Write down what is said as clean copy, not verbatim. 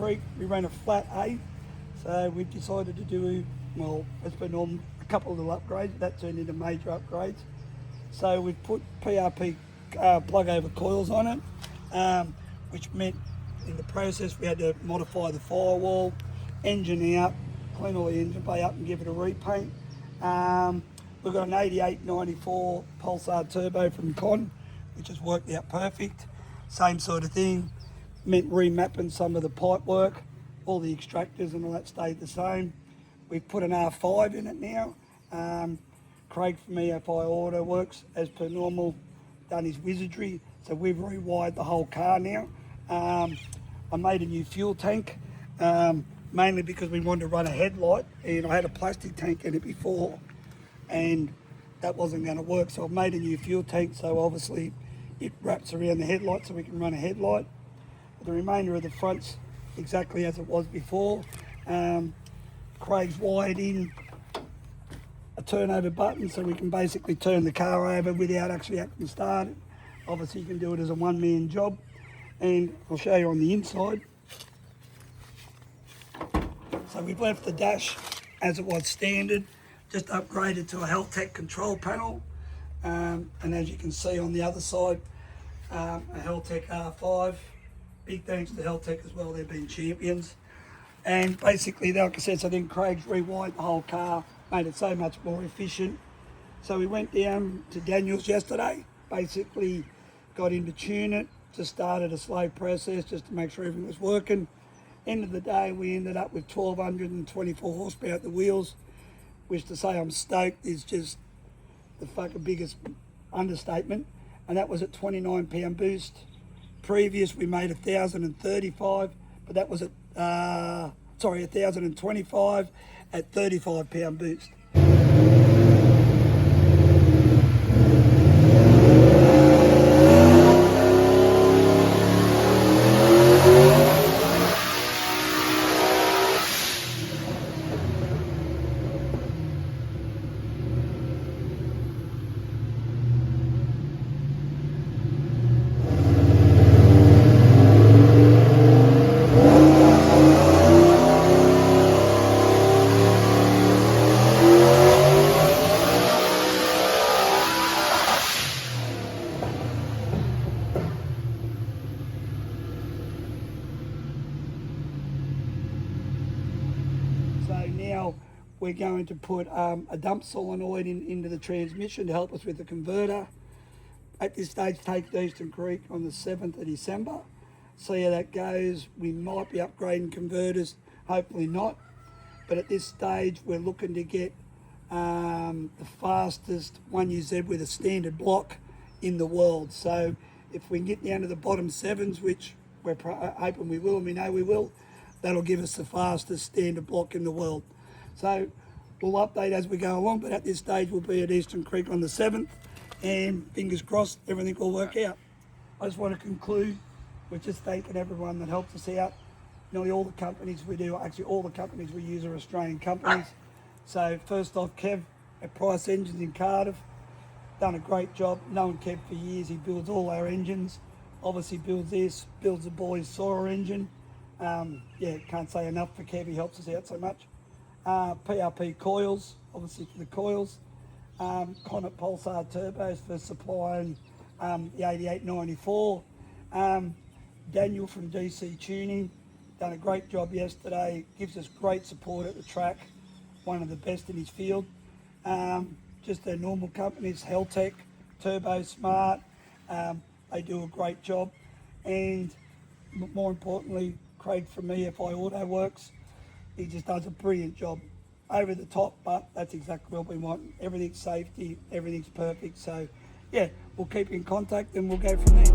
Creek. We ran a flat A, so we've decided to do, well, as per normal, a couple of little upgrades. That turned into major upgrades. So we've put PRP plug over coils on it, which meant in the process we had to modify the firewall, engine out, clean all the engine bay up and give it a repaint. We've got an 8894 Pulsar turbo from Con, which has worked out perfect. Same sort of thing, meant remapping some of the pipe work, all the extractors and all that stayed the same. We've put an R5 in it now. Craig from PSI Auto Works, as per normal, done his wizardry. So we've rewired the whole car now. I made a new fuel tank, mainly because we wanted to run a headlight, and I had a plastic tank in it before, and that wasn't going to work. So I've made a new fuel tank, so obviously it wraps around the headlight so we can run a headlight. The remainder of the front's exactly as it was before. Craig's wired in a turnover button so we can basically turn the car over without actually having to start it. Obviously you can do it as a one-man job, and I'll show you on the inside. So we've left the dash as it was standard, just upgraded to a HealthTech control panel, and as you can see on the other side, a HealthTech R5. Big thanks to HealthTech as well, they've been champions. And basically, like I said, so then Craig's rewired the whole car, made it so much more efficient. So we went down to Daniel's yesterday, basically got him to tune it, just started a slow process just to make sure everything was working. End of the day, we ended up with 1,224 horsepower at the wheels, which to say I'm stoked is just the fucking biggest understatement. And that was at 29 pound boost. Previous we made 1,035, but that was at 1,025 at 35 pound boost. So now we're going to put a dump solenoid into the transmission to help us with the converter. At this stage, take to Eastern Creek on the 7th of December. See how that goes. We might be upgrading converters, hopefully not. But at this stage, we're looking to get the fastest 1UZ with a standard block in the world. So if we can get down to the bottom sevens, which we're hoping we will and we know we will, that'll give us the fastest standard block in the world. So we'll update as we go along, but at this stage we'll be at Eastern Creek on the 7th, and fingers crossed everything will work out. I just want to conclude with just thanking everyone that helps us out. Nearly all the companies we do, actually all the companies we use are Australian companies. So first off, Kev at Price Engines in Cardiff, done a great job. Known Kev for years, he builds all our engines. Obviously builds this, builds the boys' Sora engine. Yeah, can't say enough for Kev, he helps us out so much. PRP coils, obviously for the coils. Comet Pulsar turbos for supplying the 8894. Daniel from DC Tuning, done a great job yesterday, gives us great support at the track, one of the best in his field. Just their normal companies, HealthTech, Turbo Smart, they do a great job. And more importantly, Craig from PSI Auto Works, he just does a brilliant job. Over the top, but that's exactly what we want. Everything's safety, everything's perfect. So yeah, we'll keep in contact and we'll go from there.